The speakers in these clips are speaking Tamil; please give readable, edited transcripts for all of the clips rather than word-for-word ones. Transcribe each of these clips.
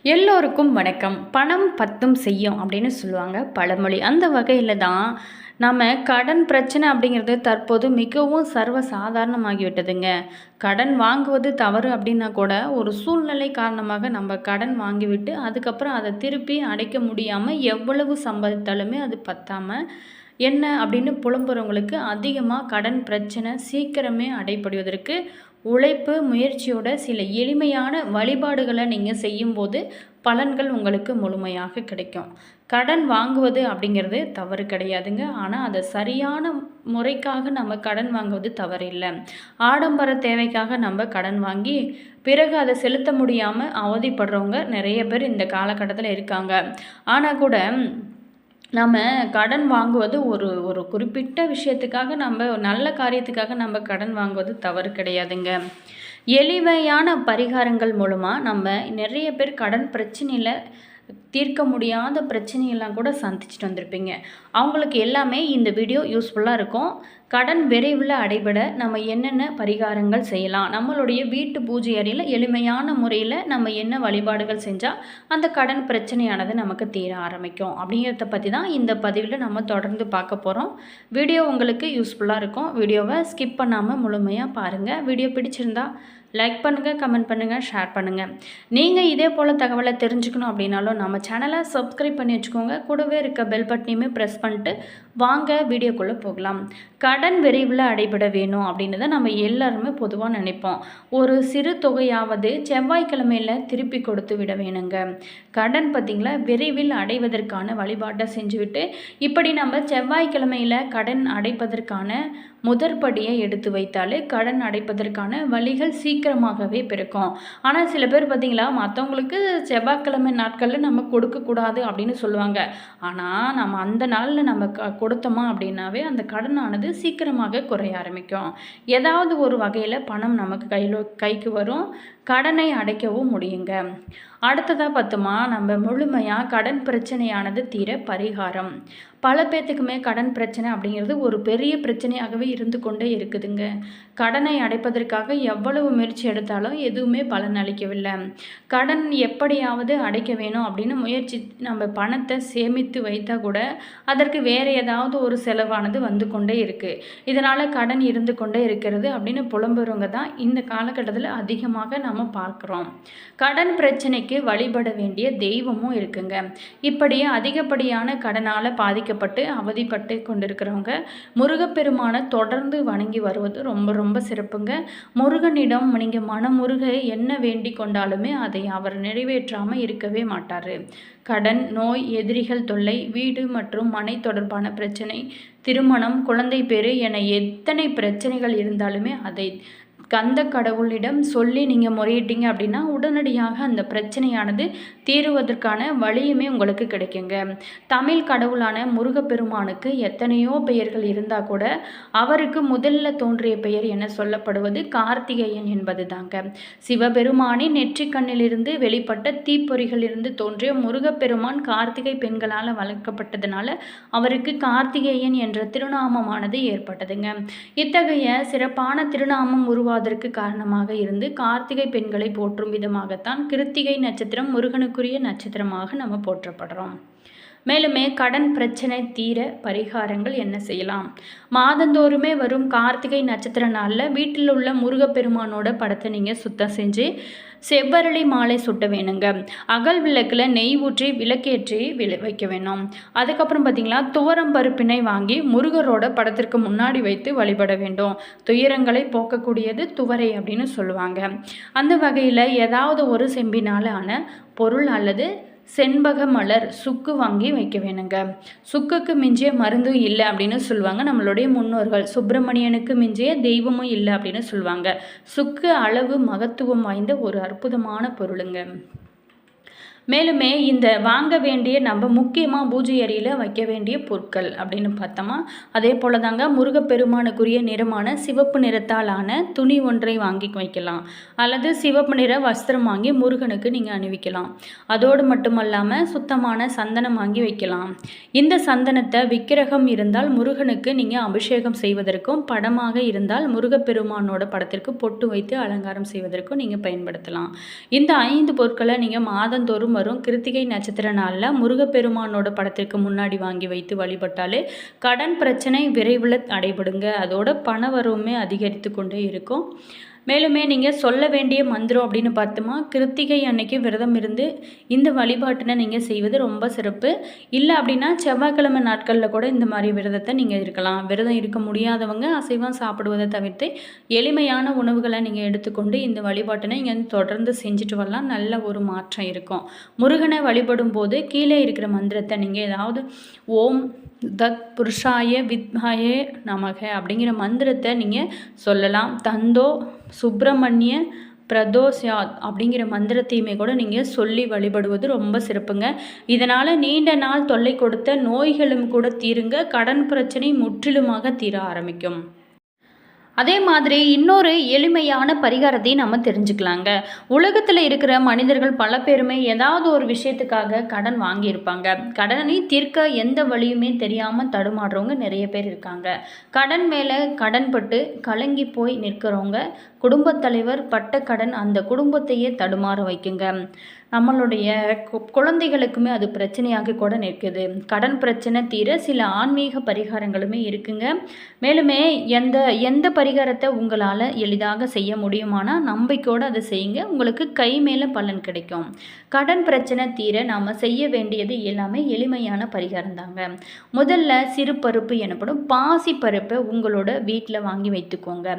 எல்லோருக்கும் வணக்கம். பணம் பத்தும் செய்யும் அப்படின்னு சொல்லுவாங்க பழமொழி. அந்த வகையில் தான் நம்ம கடன் பிரச்சனை அப்படிங்கிறது தற்போது மிகவும் சர்வ சாதாரணமாகிவிட்டதுங்க. கடன் வாங்குவது தவறு அப்படின்னா கூட ஒரு சூழ்நிலை காரணமாக நம்ம கடன் வாங்கிவிட்டு அதுக்கப்புறம் அதை திருப்பி அடைக்க முடியாமல் எவ்வளவு சம்பாதித்தாலுமே அது பத்தாமல் என்ன அப்படின்னு புலம்புறவங்களுக்கு அதிகமாக கடன் பிரச்சனை சீக்கிரமே அடைபடுவதற்கு உழைப்பு முயற்சியோட சில எளிமையான வழிபாடுகளை நீங்கள் செய்யும்போது பலன்கள் உங்களுக்கு முழுமையாக கிடைக்கும். கடன் வாங்குவது அப்படிங்கிறது தவறு கிடையாதுங்க. ஆனால் அதை சரியான முறைக்காக நம்ம கடன் வாங்குவது தவறு இல்லை. ஆடம்பர தேவைக்காக நம்ம கடன் வாங்கி பிறகு அதை செலுத்த முடியாமல் அவதிப்படுறவங்க நிறைய பேர் இந்த காலகட்டத்தில் இருக்காங்க. ஆனால் கூட நம்ம கடன் வாங்குவது ஒரு ஒரு குறிப்பிட்ட விஷயத்துக்காக நம்ம நல்ல காரியத்துக்காக நம்ம கடன் வாங்குவது தவறு கிடையாதுங்க. எளிமையான பரிகாரங்கள் மூலமாக நம்ம நிறைய பேர் கடன் பிரச்சனையில் தீர்க்க முடியாத பிரச்சனையெல்லாம் கூட சந்திச்சுட்டு வந்திருப்பீங்க. அவங்களுக்கு எல்லாமே இந்த வீடியோ யூஸ்ஃபுல்லாக இருக்கும். கடன் விரைவில் அடைபட நம்ம என்னென்ன பரிகாரங்கள் செய்யலாம், நம்மளுடைய வீட்டு பூஜை அறையில் எளிமையான முறையில் நம்ம என்ன வழிபாடுகள் செஞ்சால் அந்த கடன் பிரச்சனையானது நமக்கு தீர ஆரம்பிக்கும் அப்படிங்கிறத பற்றி தான் இந்த பதிவில் நம்ம தொடர்ந்து பார்க்க போகிறோம். வீடியோ உங்களுக்கு யூஸ்ஃபுல்லாக இருக்கும். வீடியோவை ஸ்கிப் பண்ணாமல் முழுமையாக பாருங்கள். வீடியோ பிடிச்சிருந்தா லைக் பண்ணுங்கள், கமெண்ட் பண்ணுங்கள், ஷேர் பண்ணுங்கள். நீங்கள் இதே போல் தகவலை தெரிஞ்சுக்கணும் அப்படின்னாலும் நம்ம சேனலை சப்ஸ்கிரைப் பண்ணி வச்சுக்கோங்க. கூடவே இருக்க பெல் பட்டனையுமே ப்ரெஸ் பண்ணிட்டு வாங்க வீடியோக்குள்ளே போகலாம். கடன் விரைவில் அடைபட வேணும் அப்படின்னு தான் நம்ம எல்லாருமே பொதுவாக நினைப்போம். ஒரு சிறு தொகையாவது செவ்வாய்க்கிழமையில் திருப்பி கொடுத்து விட வேணுங்க. கடன் பார்த்திங்களா விரைவில் அடைவதற்கான வழிபாட்டை செஞ்சுவிட்டு இப்படி நம்ம செவ்வாய்க்கிழமையில் கடன் அடைப்பதற்கான முதற்படியை எடுத்து வைத்தாலே கடன் அடைப்பதற்கான வழிகள் சீக்கிரமாகவே பிறக்கும். ஆனால் சில பேர் பார்த்திங்களா மற்றவங்களுக்கு செவ்வாய்க்கிழமை நாட்களில் நம்ம கொடுக்கக்கூடாது அப்படின்னு சொல்லுவாங்க. ஆனால் நம்ம அந்த நாளில் நம்ம கொடுத்தோமா அப்படின்னாவே அந்த கடனானது சீக்கிரமாக குறைய ஆரம்பிக்கும். ஏதாவது ஒரு வகையில் பணம் நமக்கு கைக்கு வரும், கடனை அடைக்கவும் முடியுங்க. அடுத்ததாக பார்த்தோமா நம்ம முழுமையாக கடன் பிரச்சனையானது தீர பரிகாரம். பல பேர்த்துக்குமே கடன் பிரச்சனை அப்படிங்கிறது ஒரு பெரிய பிரச்சனையாகவே இருந்து கொண்டே இருக்குதுங்க. கடனை அடைப்பதற்காக எவ்வளவு முயற்சி எடுத்தாலும் எதுவுமே பலன் அளிக்கவில்லை. கடன் எப்படியாவது அடைக்க வேணும் அப்படின்னு முயற்சி நம்ம பணத்தை சேமித்து வைத்தால் கூட அதற்கு வேறு ஏதாவது ஒரு செலவானது வந்து கொண்டே இருக்குது. இதனால் கடன் இருந்து கொண்டே இருக்கிறது அப்படின்னு புலம்புறவங்க தான் இந்த காலகட்டத்தில் அதிகமாக நம்ம பார்க்குறோம். கடன் பிரச்சனைக்கு வழிபட வேண்டிய தெய்வமும் இருக்குங்க. இப்படி அதிகப்படியான கடனால் பாதிக்கப்பட்டு அவதிப்பட்டு கொண்டிருக்கிறவங்க முருகப்பெருமானை தொடர்ந்து வணங்கி வருவது ரொம்ப ரொம்ப சிறப்புங்க. முருகனிடம் நீங்கள் மனமுருக என்ன வேண்டி கொண்டாலுமே அதை அவர் நிறைவேற்றாமல் இருக்கவே மாட்டார். கடன், நோய், எதிரிகள் தொல்லை, வீடு மற்றும் மனை தொடர்பான பிரச்சனை, திருமணம், குழந்தை பேறு என எத்தனை பிரச்சனைகள் இருந்தாலுமே அதை கந்த கடவுளிடம் சொல்லி நீங்கள் முறையிட்டீங்க அப்படின்னா உடனடியாக அந்த பிரச்சனையானது தீருவதற்கான வழியுமே உங்களுக்கு கிடைக்குங்க. தமிழ் கடவுளான முருகப்பெருமானுக்கு எத்தனையோ பெயர்கள் இருந்தால் கூட அவருக்கு முதல்ல தோன்றிய பெயர் என சொல்லப்படுவது கார்த்திகேயன் என்பது தாங்க. சிவபெருமானின் நெற்றிக்கண்ணிலிருந்து வெளிப்பட்ட தீப்பொறிகளிலிருந்து தோன்றிய முருகப்பெருமான் கார்த்திகை பெண்களால் வளர்க்கப்பட்டதுனால அவருக்கு கார்த்திகேயன் என்ற திருநாமமானது ஏற்பட்டதுங்க. இத்தகைய சிறப்பான திருநாமம் அதற்கு காரணமாக இருந்து கார்த்திகை பெண்களை போற்றும் விதமாகத்தான் கிருத்திகை நட்சத்திரம் முருகனுக்குரிய நட்சத்திரமாக நம்ம போற்றப்படுறோம். மேலுமே கடன் பிரச்சனை தீர பரிகாரங்கள் என்ன செய்யலாம்? மாதந்தோறுமே வரும் கார்த்திகை நட்சத்திர நாளில் வீட்டில் உள்ள முருகப்பெருமானோட படத்தை நீங்கள் சுத்தம் செஞ்சு செவ்வரளி மாலை சுட்ட வேணுங்க. அகல் விளக்கில் நெய் ஊற்றி விளக்கேற்றி வைக்க வேணும். அதுக்கப்புறம் பார்த்திங்களா துவரம் பருப்பினை வாங்கி முருகரோட படத்திற்கு முன்னாடி வைத்து வழிபட வேண்டும். துயரங்களை போக்கக்கூடியது துவரை அப்படின்னு சொல்லுவாங்க. அந்த வகையில் ஏதாவது ஒரு செம்பினால் ஆன பொருள் அல்லது செண்பக மலர் சுக்கு வாங்கி வைக்க வேணுங்க. சுக்குக்கு மிஞ்சிய மருந்தும் இல்லை அப்படின்னு சொல்லுவாங்க நம்மளுடைய முன்னோர்கள். சுப்பிரமணியனுக்கு மிஞ்சிய தெய்வமும் இல்லை அப்படின்னு சொல்லுவாங்க. சுக்கு அளவு மகத்துவம் வாய்ந்த ஒரு அற்புதமான பொருளுங்க. மேலுமே இந்த வாங்க வேண்டிய நம்ம முக்கியமாக பூஜை அறையில் வைக்க வேண்டிய பொருட்கள் அப்படின்னு பார்த்தோமா, அதே போல் தாங்க முருகப்பெருமானுக்குரிய நிறமான சிவப்பு நிறத்தால் ஆன துணி ஒன்றை வாங்கி வைக்கலாம், அல்லது சிவப்பு நிற வஸ்திரம் வாங்கி முருகனுக்கு நீங்கள் அணிவிக்கலாம். அதோடு மட்டுமல்லாமல் சுத்தமான சந்தனம் வாங்கி வைக்கலாம். இந்த சந்தனத்தை விக்கிரகம் இருந்தால் முருகனுக்கு நீங்கள் அபிஷேகம் செய்வதற்கும், படமாக இருந்தால் முருகப்பெருமானோட படத்திற்கு பொட்டு வைத்து அலங்காரம் செய்வதற்கும் நீங்கள் பயன்படுத்தலாம். இந்த 5 பொருட்களை நீங்கள் மாதந்தோறும் வரும் கிருத்திகை நட்சத்திர நாளில் முருகப்பெருமானோட படத்திற்கு முன்னாடி வாங்கி வைத்து வழிபட்டாலே கடன் பிரச்சனை விரைவில் அடைபடுங்க. அதோட பண வரவுமே அதிகரித்து கொண்டே இருக்கும். மேலுமே நீங்கள் சொல்ல வேண்டிய மந்திரம் அப்படின்னு பார்த்தோமா, கிருத்திகை அன்னைக்கு விரதம் இருந்து இந்த வழிபாட்டினை நீங்கள் செய்வது ரொம்ப சிறப்பு. இல்லை அப்படின்னா செவ்வாய்க்கிழமை நாட்களில் கூட இந்த மாதிரி விரதத்தை நீங்கள் இருக்கலாம். விரதம் இருக்க முடியாதவங்க அசைவம் சாப்பிடுவதை தவிர்த்து எளிமையான உணவுகளை நீங்கள் எடுத்துக்கொண்டு இந்த வழிபாட்டினை நீங்கள் தொடர்ந்து செஞ்சுட்டு வரலாம். நல்ல ஒரு மாற்றம் இருக்கும். முருகனை வழிபடும் போது கீழே இருக்கிற மந்திரத்தை நீங்கள் ஏதாவது ஓம் தத் புருஷாய வித்மாய நமக அப்படிங்கிற மந்திரத்தை நீங்கள் சொல்லலாம். தந்தோ சுப்பிரமணிய பிரதோஷாத் அப்படிங்கிற மந்திரத்தையுமே கூட நீங்கள் சொல்லி வழிபடுவது ரொம்ப சிறப்புங்க. இதனால் நீண்ட நாள் தொல்லை கொடுத்த நோய்களும் கூட தீருங்க. கடன் பிரச்சனை முற்றிலுமாக தீர ஆரம்பிக்கும். அதே மாதிரி இன்னொரு எளிமையான பரிகாரத்தையும் நம்ம தெரிஞ்சுக்கலாங்க. உலகத்தில் இருக்கிற மனிதர்கள் பல பேருமே ஏதாவது ஒரு விஷயத்துக்காக கடன் வாங்கியிருப்பாங்க. கடனை தீர்க்க எந்த வழியுமே தெரியாமல் தடுமாறுறவங்க நிறைய பேர் இருக்காங்க. கடன் மேலே கடன் பட்டு கலங்கி போய் நிற்கிறவங்க, குடும்பத் தலைவர் பட்ட கடன் அந்த குடும்பத்தையே தடுமாற வைக்குங்க. நம்மளுடைய குழந்தைகளுக்குமே அது பிரச்சனையாக கூட நிற்குது. கடன் பிரச்சனை தீர சில ஆன்மீக பரிகாரங்களுமே இருக்குங்க. மேலுமே எந்த பரிகாரத்தை உங்களால் எளிதாக செய்ய முடியுமானா நம்பிக்கையோடு அதை செய்யுங்க. உங்களுக்கு கை மேலே பலன் கிடைக்கும். கடன் பிரச்சனை தீர நாம் செய்ய வேண்டியது எல்லாமே எளிமையான பரிகாரம் தாங்க. முதல்ல சிறு பருப்பு எனப்படும் பாசி பருப்பை உங்களோட வீட்டில் வாங்கி வைத்துக்கோங்க.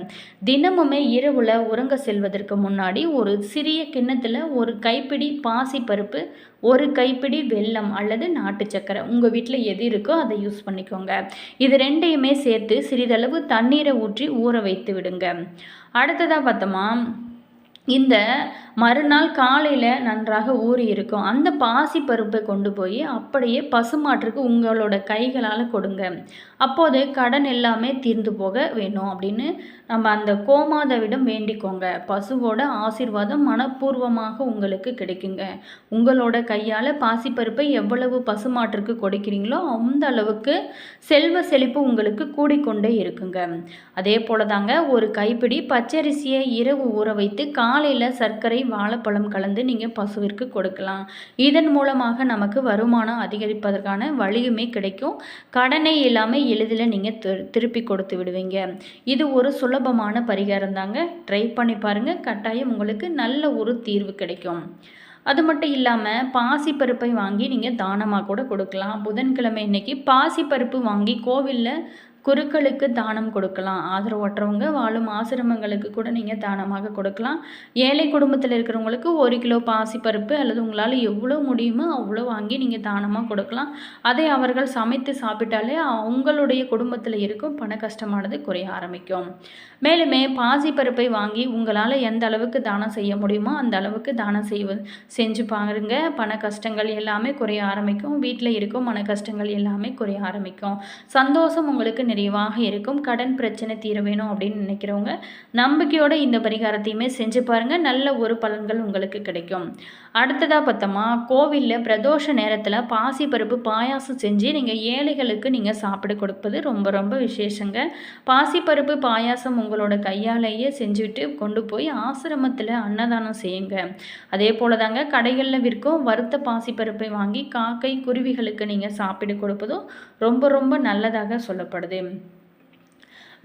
தினமுமே இரவில் உறங்க செல்வதற்கு முன்னாடி ஒரு சிறிய கிண்ணத்தில் ஒரு கைப்பிடி பாசி பருப்பு, ஒரு கைப்பிடி வெல்லம் அல்லது நாட்டு சக்கரை, உங்கள் வீட்டில் எது இருக்கோ அதை யூஸ் பண்ணிக்கோங்க. இது ரெண்டையுமே சேர்த்து சிறிதளவு தண்ணீரை ஊற்றி ஊற வைத்து விடுங்க. அடுத்ததாக பார்த்தோமா, இந்த மறுநாள் காலையில் நன்றாக ஊறி இருக்கும் அந்த பாசி பருப்பை கொண்டு போய் அப்படியே பசுமாட்டுக்கு உங்களோட கைகளால் கொடுங்க. அப்போது கடன் எல்லாமே தீர்ந்து போக வேணும் அப்படின்னு நம்ம அந்த கோமாதாவிடம் வேண்டிக்கோங்க. பசுவோட ஆசீர்வாதம் மனப்பூர்வமாக உங்களுக்கு கிடைக்குங்க. உங்களோட கையால் பாசிப்பருப்பை எவ்வளவு பசுமாட்டிற்கு கொடுக்கிறீங்களோ அந்த அளவுக்கு செல்வ செழிப்பு உங்களுக்கு கூடிக்கொண்டே இருக்குங்க. அதே போல தாங்க ஒரு கைப்பிடி பச்சரிசியை இரவு ஊற வைத்து காலையில் சர்க்கரை வாழைப்பழம் கலந்து நீங்கள் பசுவிற்கு கொடுக்கலாம். இதன் மூலமாக நமக்கு வருமானம் அதிகரிப்பதற்கான வழியுமே கிடைக்கும். கடனை எல்லாமே எளிதில் நீங்கள் திருப்பி கொடுத்து விடுவீங்க. இது ஒரு சுலபமான பரிகாரம் தாங்க. ட்ரை பண்ணி பாருங்கள். கட்டாயம் உங்களுக்கு நல்ல ஒரு தீர்வு கிடைக்கும். அது மட்டும் இல்லாமல் பாசிப்பருப்பை வாங்கி நீங்கள் தானமாக கூட கொடுக்கலாம். புதன்கிழமை இன்னைக்கு பாசிப்பருப்பு வாங்கி கோவிலில் குருக்களுக்கு தானம் கொடுக்கலாம். ஆதரவற்றவங்க வாழும் ஆசிரமங்களுக்கு கூட நீங்கள் தானமாக கொடுக்கலாம். ஏழை குடும்பத்தில் இருக்கிறவங்களுக்கு 1 கிலோ பாசிப்பருப்பு அல்லது உங்களால் எவ்வளோ முடியுமோ அவ்வளோ வாங்கி நீங்கள் தானமாக கொடுக்கலாம். அதை அவர்கள் சமைத்து சாப்பிட்டாலே அவங்களுடைய குடும்பத்தில் இருக்கும் பண கஷ்டமானது குறைய ஆரம்பிக்கும். மேலுமே பாசிப்பருப்பை வாங்கி உங்களால் எந்த அளவுக்கு தானம் செய்ய முடியுமோ அந்த அளவுக்கு தானம் செஞ்சு பாருங்க. பண கஷ்டங்கள் எல்லாமே குறைய ஆரம்பிக்கும். வீட்டில் இருக்கும் மன கஷ்டங்கள் எல்லாமே குறைய ஆரம்பிக்கும். சந்தோஷம் உங்களுக்கு நிறைவாக இருக்கும். கடன் பிரச்சனை தீர வேணும் அப்படின்னு நினைக்கிறவங்க நம்பிக்கையோட இந்த பரிகாரத்தையுமே செஞ்சு பாருங்கள். நல்ல ஒரு பலன்கள் உங்களுக்கு கிடைக்கும். அடுத்ததாக பார்த்தோமா, கோவிலில் பிரதோஷ நேரத்தில் பாசிப்பருப்பு பாயாசம் செஞ்சு நீங்கள் ஏழைகளுக்கு நீங்கள் சாப்பிட கொடுப்பது ரொம்ப ரொம்ப விசேஷங்க. பாசிப்பருப்பு பாயாசம் உங்களோட கையாலேயே செஞ்சுட்டு கொண்டு போய் ஆசிரமத்தில் அன்னதானம் செய்யுங்க. அதே போல தாங்க கடைகளில் விற்கும் வறுத்த பாசிப்பருப்பை வாங்கி காக்கை குருவிகளுக்கு நீங்கள் சாப்பிட கொடுப்பதும் ரொம்ப ரொம்ப நல்லதாக சொல்லப்படுது.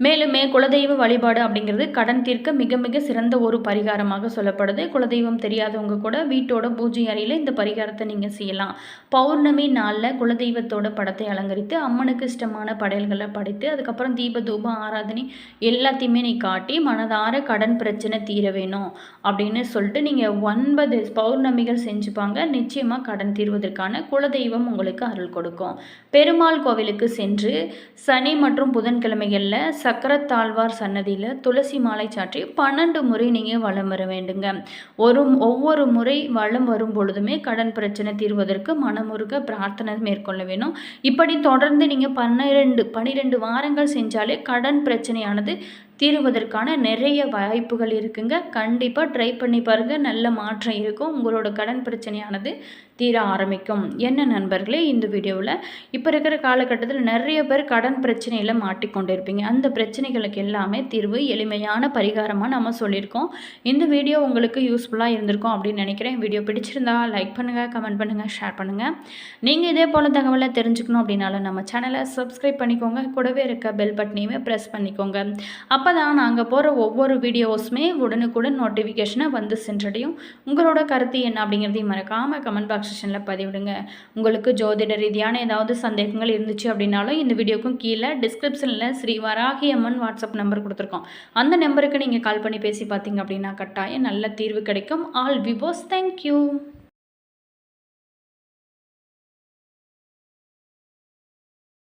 மேலுமே குலதெய்வ வழிபாடு அப்படிங்கிறது கடன் தீர்க்க மிக மிக சிறந்த ஒரு பரிகாரமாக சொல்லப்படுது. குலதெய்வம் தெரியாதவங்க கூட வீட்டோட பூஜை அறையில் இந்த பரிகாரத்தை நீங்கள் செய்யலாம். பௌர்ணமி நாளில் குலதெய்வத்தோட படத்தை அலங்கரித்து அம்மனுக்கு இஷ்டமான படையல்களை படைத்து அதுக்கப்புறம் தீப தூப ஆராதனை எல்லாத்தையுமே நீ காட்டி மனதார கடன் பிரச்சனை தீர வேணும் அப்படின்னு சொல்லிட்டு நீங்கள் 9 பௌர்ணமிகள் செஞ்சுப்பாங்க. நிச்சயமாக கடன் தீர்வதற்கான குலதெய்வம் உங்களுக்கு அருள் கொடுக்கும். பெருமாள் கோவிலுக்கு சென்று சனி மற்றும் புதன்கிழமைகளில் சக்கரத்தாழ்வார் சன்னதியில் துளசி மாலை சாற்றி 12 முறை நீங்கள் வலம் வர வேண்டுங்க. ஒவ்வொரு முறை வலம் வரும் பொழுதுமே கடன் பிரச்சனை தீர்வதற்கு மனமுருக பிரார்த்தனை மேற்கொள்ள வேணும். இப்படி தொடர்ந்து நீங்கள் 12 வாரங்கள் செஞ்சாலே கடன் பிரச்சனையானது தீருவதற்கான நிறைய வாய்ப்புகள் இருக்குங்க. கண்டிப்பாக ட்ரை பண்ணி பாருங்கள், நல்ல மாற்றம் இருக்கும். உங்களோட கடன் பிரச்சனையானது தீர ஆரம்பிக்கும். என்ன நண்பர்களே, இந்த வீடியோவில் இப்போ இருக்கிற காலகட்டத்தில் நிறைய பேர் கடன் பிரச்சனையில் மாட்டிக்கொண்டு இருப்பீங்க. அந்த பிரச்சனைகளுக்கு எல்லாமே தீர்வு எளிமையான பரிகாரமாக நம்ம சொல்லியிருக்கோம். இந்த வீடியோ உங்களுக்கு யூஸ்ஃபுல்லாக இருந்திருக்கும் அப்படின்னு நினைக்கிறேன். வீடியோ பிடிச்சிருந்தா லைக் பண்ணுங்கள், கமெண்ட் பண்ணுங்கள், ஷேர் பண்ணுங்கள். நீங்கள் இதே போல் தகவலை தெரிஞ்சுக்கணும் அப்படின்னாலும் நம்ம சேனலை சப்ஸ்கிரைப் பண்ணிக்கோங்க. கூடவே இருக்க பெல் பட்டனையுமே ப்ரெஸ் பண்ணிக்கோங்க. அப்போ தான் நாங்கள் போகிற ஒவ்வொரு வீடியோஸுமே உடனுக்குடன் நோட்டிஃபிகேஷனை வந்து சென்றடையும். உங்களோட கருத்து என்ன அப்படிங்கிறதையும் மறக்காமல் கமெண்ட் பாக்ஸ் செக்ஷனில் பதிவிடுங்க. உங்களுக்கு ஜோதிட ரீதியான ஏதாவது சந்தேகங்கள் இருந்துச்சு அப்படின்னாலும் இந்த வீடியோக்கும் கீழே டிஸ்கிரிப்ஷனில் ஸ்ரீ வராகி அம்மன் வாட்ஸ்அப் நம்பர் கொடுத்துருக்கோம். அந்த நம்பருக்கு நீங்கள் கால் பண்ணி பேசி பார்த்தீங்க அப்படின்னா கட்டாயம் நல்ல தீர்வு கிடைக்கும். All viewers, thank you.